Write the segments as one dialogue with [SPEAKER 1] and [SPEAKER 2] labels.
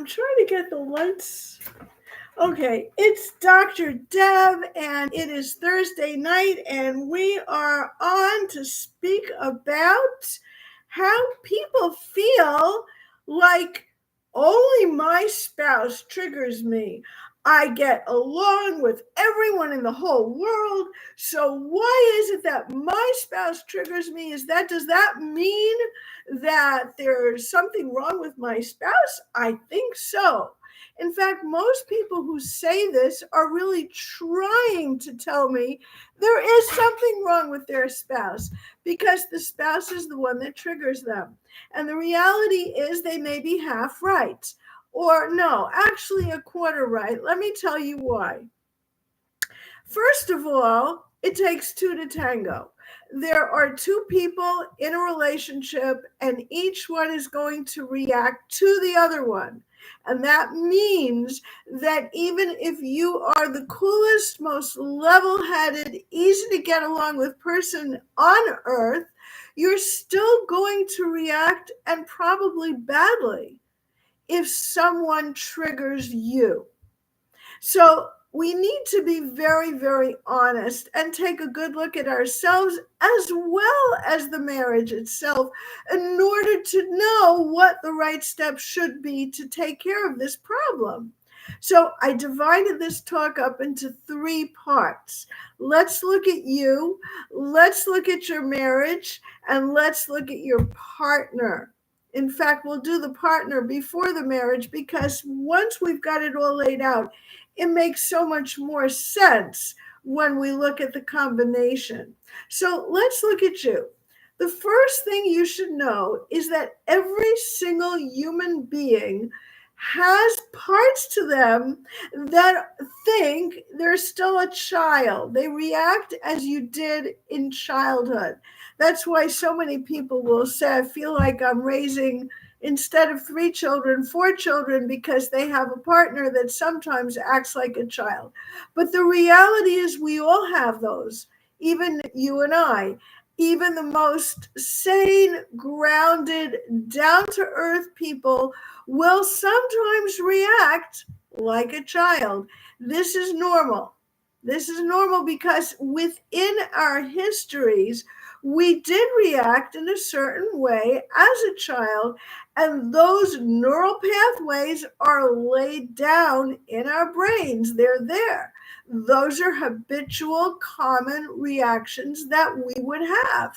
[SPEAKER 1] I'm trying to get the lights. Okay, it's Dr. Deb, and it is Thursday night, and we are on to speak about how people feel like only my spouse triggers me. I get along with everyone in the whole world, so why is it that my spouse triggers me? Does that mean that there's something wrong with my spouse? I think so. In fact, most people who say this are really trying to tell me there is something wrong with their spouse because the spouse is the one that triggers them. And the reality is they may be half right, or no, actually a quarter right. Let me tell you why. First of all, it takes two to tango. There are two people in a relationship, and each one is going to react to the other one. And that means that even if you are the coolest, most level-headed, easy to get along with person on earth, you're still going to react, and probably badly, if someone triggers you. So we need to be very, very honest and take a good look at ourselves as well as the marriage itself in order to know what the right steps should be to take care of this problem. So I divided this talk up into three parts. Let's look at you, let's look at your marriage, and let's look at your partner. In fact, we'll do the partner before the marriage because once we've got it all laid out, it makes so much more sense when we look at the combination. So let's look at you. The first thing you should know is that every single human being has parts to them that think they're still a child. They react as you did in childhood. That's why so many people will say, I feel like I'm raising, instead of 3 children, 4 children, because they have a partner that sometimes acts like a child. But the reality is we all have those, even you and I. Even the most sane, grounded, down-to-earth people will sometimes react like a child. This is normal. This is normal because within our histories, we did react in a certain way as a child, and those neural pathways are laid down in our brains. They're there. Those are habitual, common reactions that we would have.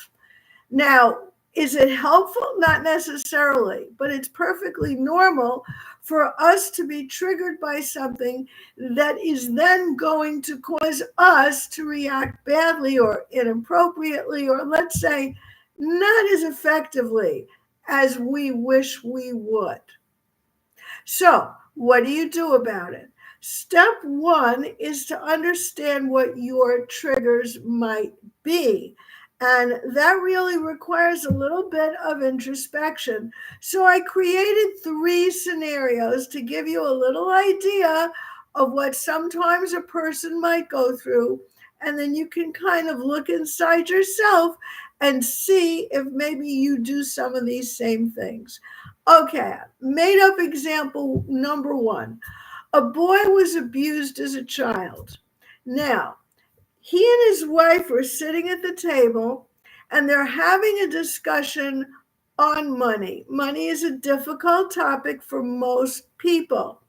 [SPEAKER 1] Now, is it helpful? Not necessarily, but it's perfectly normal for us to be triggered by something that is then going to cause us to react badly or inappropriately, or let's say not as effectively as we wish we would. So, what do you do about it? Step one is to understand what your triggers might be. And that really requires a little bit of introspection. So I created 3 scenarios to give you a little idea of what sometimes a person might go through. And then you can kind of look inside yourself and see if maybe you do some of these same things. Okay, made up example number 1. A boy was abused as a child. Now, he and his wife were sitting at the table and they're having a discussion on money. Money is a difficult topic for most people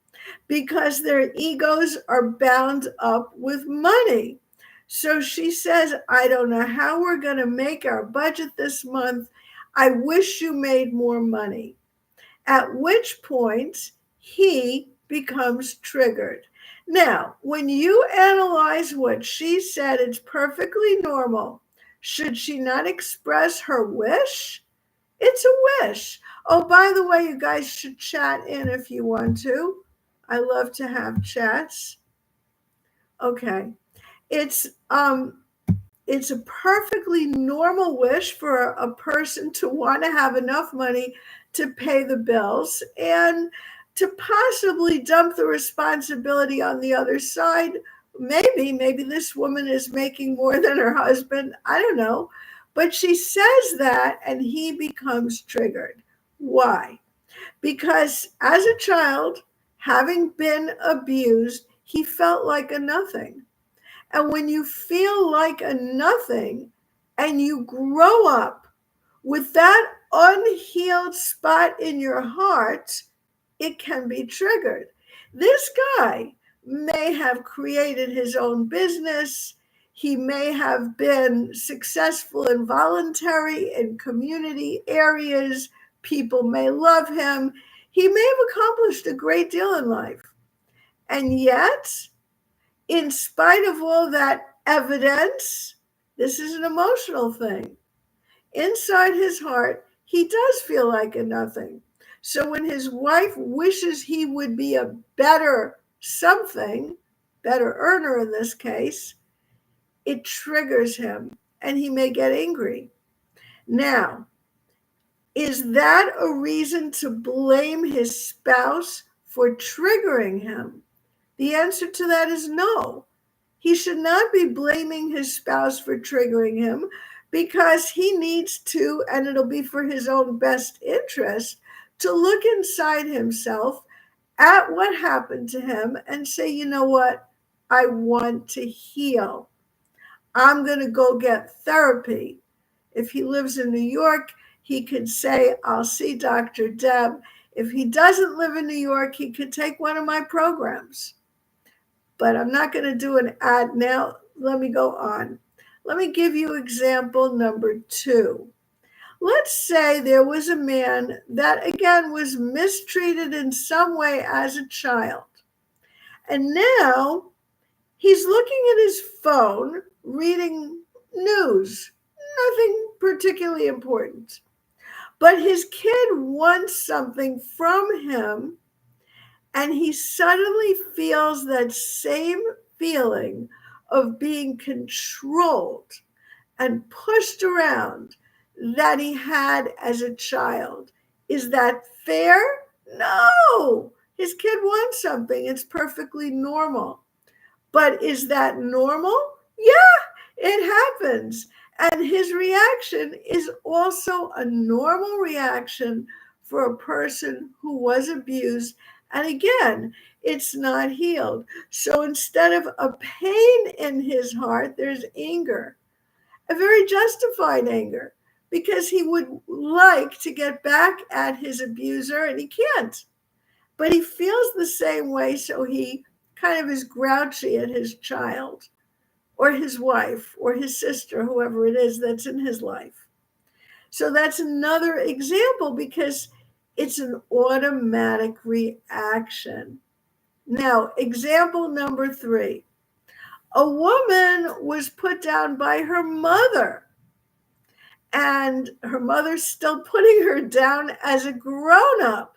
[SPEAKER 1] because their egos are bound up with money. So she says, I don't know how we're going to make our budget this month. I wish you made more money. At which point he becomes triggered. Now, when you analyze what she said, it's perfectly normal. Should she not express her wish? It's a wish. Oh, by the way, you guys should chat in if you want to. I love to have chats. Okay. It's a perfectly normal wish for a person to want to have enough money to pay the bills and to possibly dump the responsibility on the other side. Maybe this woman is making more than her husband. I don't know. But she says that and he becomes triggered. Why? Because as a child, Having been abused, he felt like a nothing. And when you feel like a nothing and you grow up with that unhealed spot in your heart, it can be triggered. This guy may have created his own business. He may have been successful and voluntary in community areas. People may love him. He may have accomplished a great deal in life. And yet, in spite of all that evidence, this is an emotional thing. Inside his heart, he does feel like a nothing. So when his wife wishes he would be a better something, better earner in this case, it triggers him and he may get angry. Now, is that a reason to blame his spouse for triggering him? The answer to that is no. He should not be blaming his spouse for triggering him because he needs to, and it'll be for his own best interest, to look inside himself at what happened to him and say, you know what? I want to heal. I'm going to go get therapy. If he lives in New York, he could say, I'll see Dr. Deb. If he doesn't live in New York, he could take one of my programs. But I'm not going to do an ad now. Let me go on. Let me give you example number 2. Let's say there was a man that, again, was mistreated in some way as a child. And now he's looking at his phone, reading news, nothing particularly important. But his kid wants something from him, and he suddenly feels that same feeling of being controlled and pushed around that he had as a child. Is that fair? No. His kid wants something. It's perfectly normal. But is that normal? Yeah, it happens. And his reaction is also a normal reaction for a person who was abused. And again, it's not healed. So instead of a pain in his heart, there's anger, a very justified anger, because he would like to get back at his abuser and he can't. But he feels the same way, so he kind of is grouchy at his child or his wife or his sister, whoever it is that's in his life. So that's another example because it's an automatic reaction. Now, example number 3. A woman was put down by her mother, and her mother's still putting her down as a grown-up.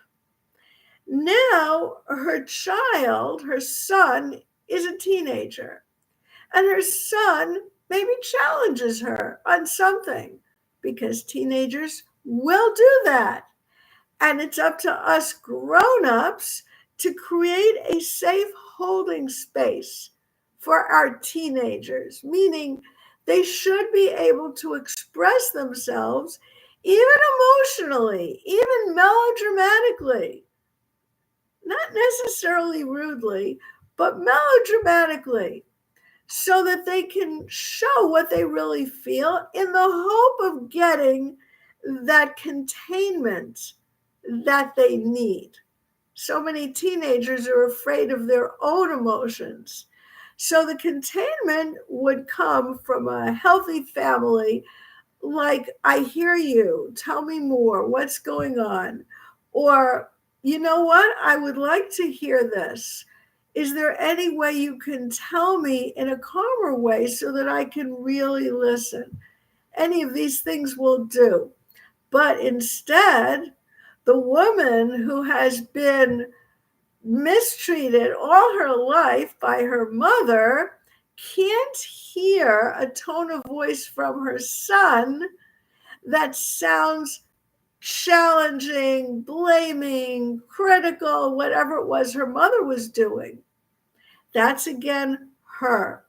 [SPEAKER 1] Now her child, her son, is a teenager, and her son maybe challenges her on something because teenagers will do that. And it's up to us grown-ups to create a safe holding space for our teenagers, meaning they should be able to express themselves even emotionally, even melodramatically, not necessarily rudely, but melodramatically, so that they can show what they really feel in the hope of getting that containment that they need. So many teenagers are afraid of their own emotions. So the containment would come from a healthy family, like, I hear you, tell me more, what's going on? Or, you know what, I would like to hear this. Is there any way you can tell me in a calmer way so that I can really listen? Any of these things will do. But instead, the woman who has been mistreated all her life by her mother can't hear a tone of voice from her son that sounds challenging, blaming, critical, whatever it was her mother was doing. That's again her.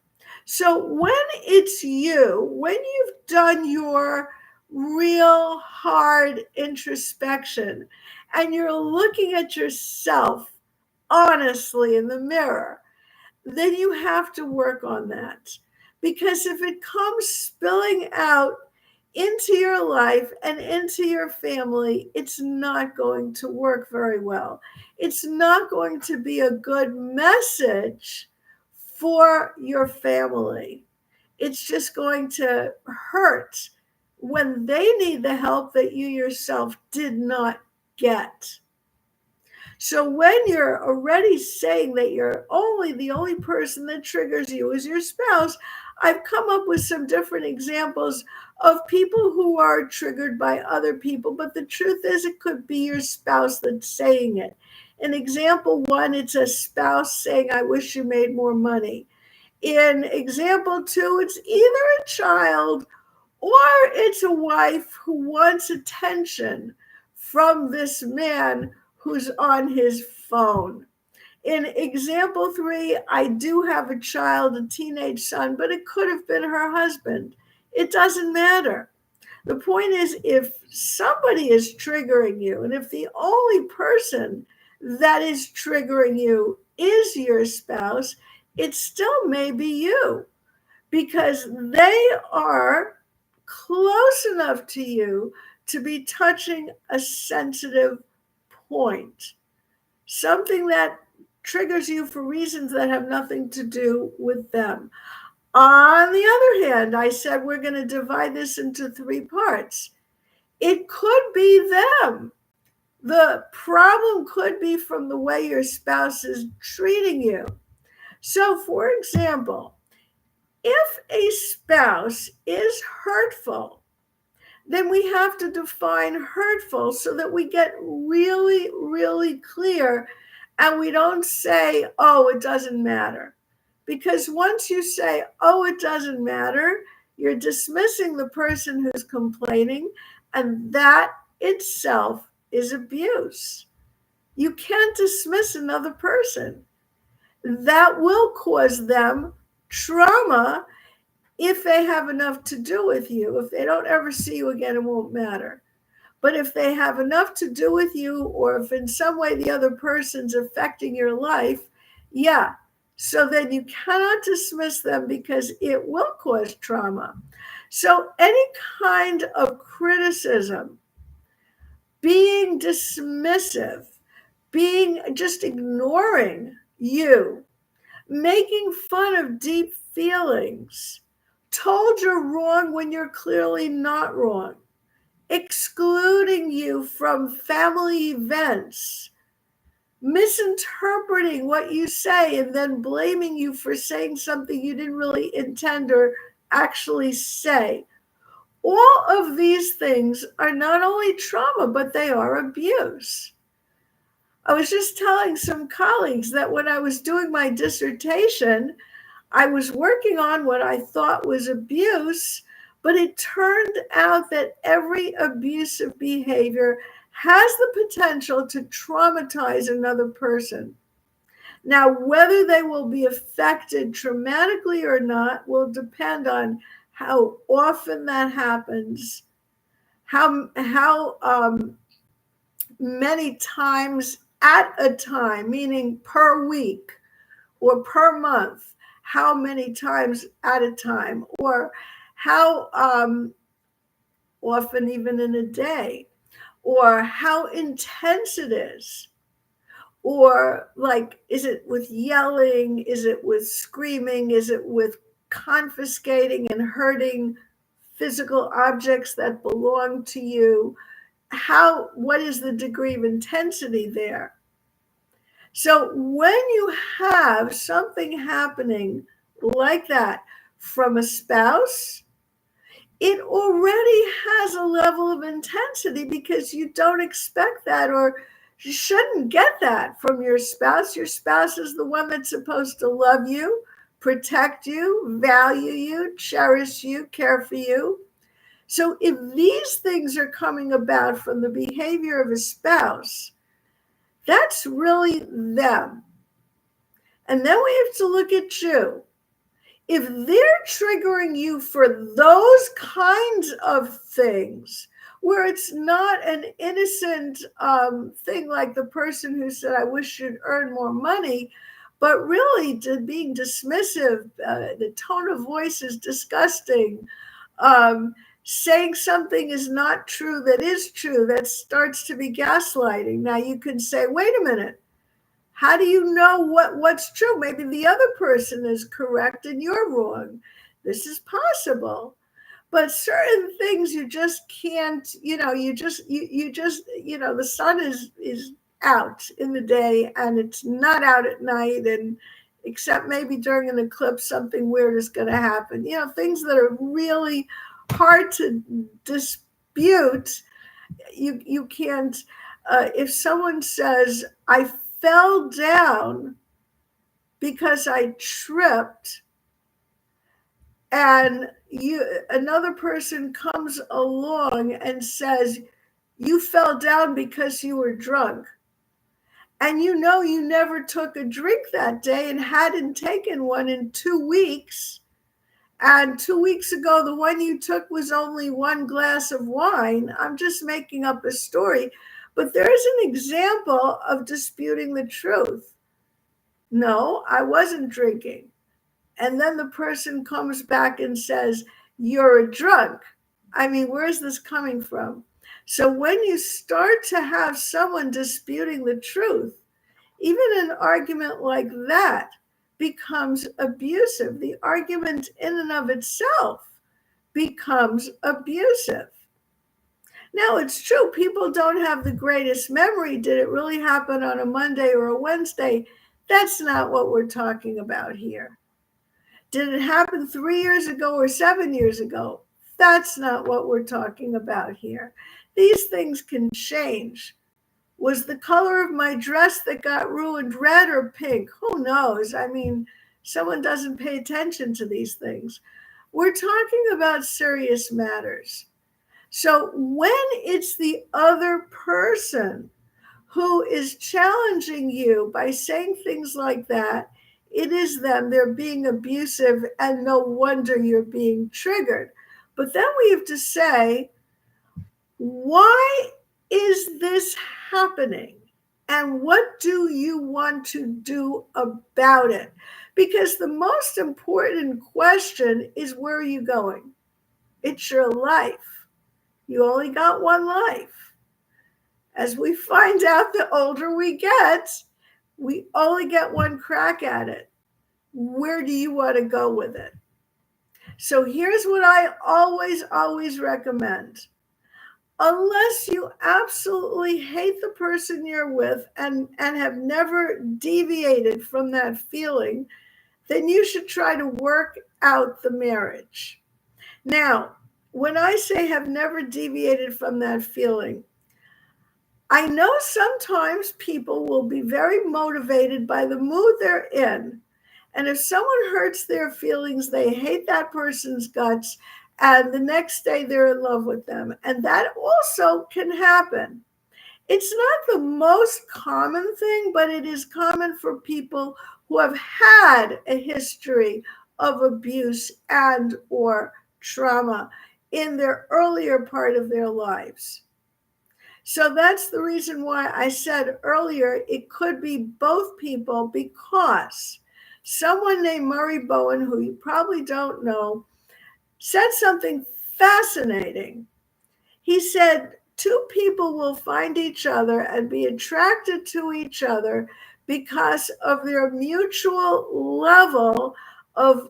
[SPEAKER 1] So when it's you, when you've done your real hard introspection and you're looking at yourself honestly in the mirror, then you have to work on that. Because if it comes spilling out into your life and into your family, it's not going to work very well. It's not going to be a good message for your family. It's just going to hurt when they need the help that you yourself did not get. So when you're already saying that the only person that triggers you is your spouse, I've come up with some different examples of people who are triggered by other people, but the truth is it could be your spouse that's saying it. In example one, it's a spouse saying, I wish you made more money. In example two, it's either a child or it's a wife who wants attention from this man who's on his phone. In example three, I do have a child, a teenage son, but it could have been her husband. It doesn't matter. The point is, if somebody is triggering you, and if the only person that is triggering you is your spouse, it still may be you, because they are close enough to you to be touching a sensitive point, something that triggers you for reasons that have nothing to do with them. On the other hand, I said we're going to divide this into three parts. It could be them. The problem could be from the way your spouse is treating you. So, for example, if a spouse is hurtful, then we have to define hurtful so that we get really, really clear and we don't say, oh, it doesn't matter. Because once you say, oh, it doesn't matter, you're dismissing the person who's complaining, and that itself is abuse. You can't dismiss another person. That will cause them trauma. If they have enough to do with you, if they don't ever see you again, it won't matter. But if they have enough to do with you, or if in some way the other person's affecting your life, yeah. So then you cannot dismiss them because it will cause trauma. So any kind of criticism, being dismissive, being just ignoring you, making fun of deep feelings, told you're wrong when you're clearly not wrong, excluding you from family events, misinterpreting what you say and then blaming you for saying something you didn't really intend or actually say. All of these things are not only trauma, but they are abuse. I was just telling some colleagues that when I was doing my dissertation, I was working on what I thought was abuse, but it turned out that every abusive behavior has the potential to traumatize another person. Now, whether they will be affected traumatically or not will depend on how often that happens, how many times at a time, meaning per week or per month, how many times at a time, or how often even in a day, or how intense it is, or like, is it with yelling, is it with screaming, is it with confiscating and hurting physical objects that belong to you? What is the degree of intensity there? So when you have something happening like that from a spouse, it already has a level of intensity because you don't expect that, or you shouldn't get that from your spouse. Your spouse is the one that's supposed to love you, protect you, value you, cherish you, care for you. So if these things are coming about from the behavior of a spouse, that's really them. And then we have to look at you. If they're triggering you for those kinds of things, where it's not an innocent thing like the person who said, I wish you'd earn more money, but really being dismissive. The tone of voice is disgusting. Um, Saying something is not true that is true, that starts to be gaslighting. Now you can say, wait a minute, how do you know what's true? Maybe the other person is correct and you're wrong. This is possible. But certain things you just can't, the sun is out in the day and it's not out at night, and except maybe during an eclipse something weird is going to happen. Things that are really hard to dispute. You can't. If someone says, I fell down because I tripped, and another person comes along and says, you fell down because you were drunk, and you never took a drink that day and hadn't taken one in 2 weeks, and 2 weeks ago the one you took was only one glass of wine. I'm just making up a story, but there's an example of disputing the truth. No, I wasn't drinking. And then the person comes back and says, you're a drunk. I mean, where's this coming from? So when you start to have someone disputing the truth, even an argument like that becomes abusive. The argument in and of itself becomes abusive. Now, it's true, people don't have the greatest memory. Did it really happen on a Monday or a Wednesday? That's not what we're talking about here. Did it happen 3 years ago or 7 years ago? That's not what we're talking about here. These things can change. Was the color of my dress that got ruined red or pink? Who knows? I mean, someone doesn't pay attention to these things. We're talking about serious matters. So when it's the other person who is challenging you by saying things like that, it is them. They're being abusive, and no wonder you're being triggered. But then we have to say, why is this happening? And what do you want to do about it? Because the most important question is, where are you going? It's your life. You only got one life. As we find out, the older we get, we only get one crack at it. Where do you want to go with it? So here's what I always recommend. Unless you absolutely hate the person you're with and have never deviated from that feeling, then you should try to work out the marriage. Now, when I say have never deviated from that feeling, I know sometimes people will be very motivated by the mood they're in. And if someone hurts their feelings, they hate that person's guts, and the next day they're in love with them. And that also can happen. It's not the most common thing, but it is common for people who have had a history of abuse and or trauma in their earlier part of their lives. So that's the reason why I said earlier it could be both people, because someone named Murray Bowen, who you probably don't know, said something fascinating. He said, two people will find each other and be attracted to each other because of their mutual level of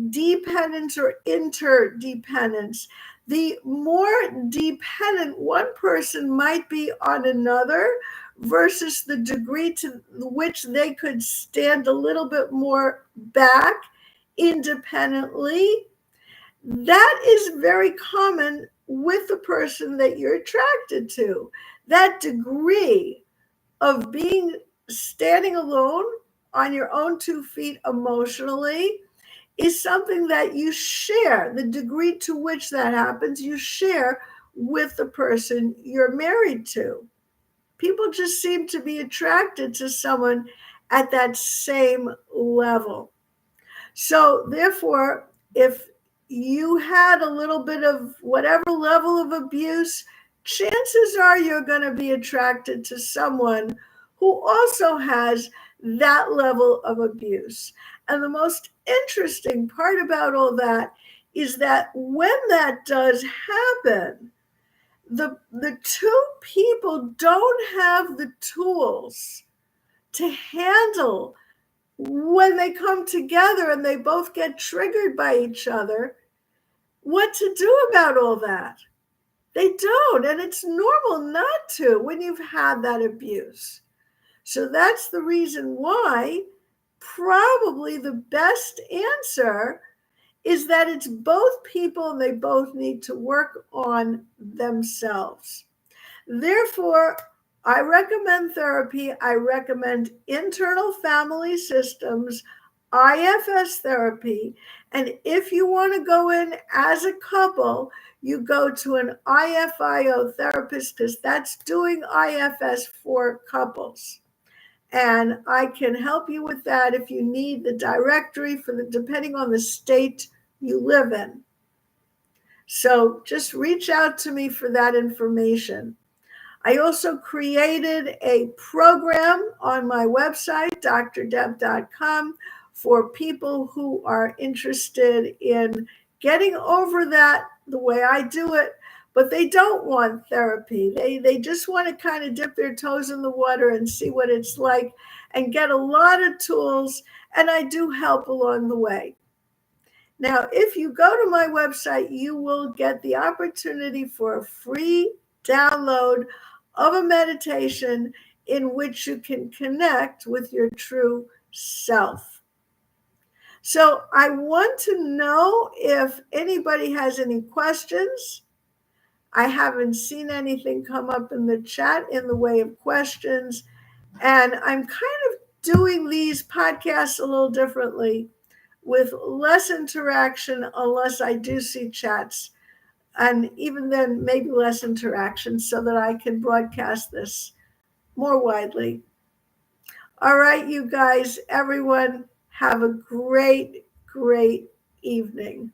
[SPEAKER 1] dependence or interdependence. The more dependent one person might be on another versus the degree to which they could stand a little bit more back independently, that is very common with the person that you're attracted to. That degree of standing alone on your own 2 feet emotionally is something that you share. The degree to which that happens, you share with the person you're married to. People just seem to be attracted to someone at that same level. So therefore, if you had a little bit of whatever level of abuse, chances are you're going to be attracted to someone who also has that level of abuse. And the most interesting part about all that is that when that does happen, the two people don't have the tools to handle when they come together and they both get triggered by each other, what to do about all that. They don't, and it's normal not to when you've had that abuse. So that's the reason why probably the best answer is that it's both people and they both need to work on themselves. Therefore, I recommend therapy. I recommend internal family systems, IFS therapy. And if you want to go in as a couple, you go to an IFIO therapist because that's doing IFS for couples. And I can help you with that if you need the directory depending on the state you live in. So just reach out to me for that information. I also created a program on my website, drdeb.com, for people who are interested in getting over that the way I do it, but they don't want therapy. They just want to kind of dip their toes in the water and see what it's like and get a lot of tools, and I do help along the way. Now, if you go to my website, you will get the opportunity for a free download of a meditation in which you can connect with your true self. So I want to know if anybody has any questions. I haven't seen anything come up in the chat in the way of questions. And I'm kind of doing these podcasts a little differently with less interaction unless I do see chats. And even then, maybe less interaction so that I can broadcast this more widely. All right, you guys, everyone, have a great, great evening.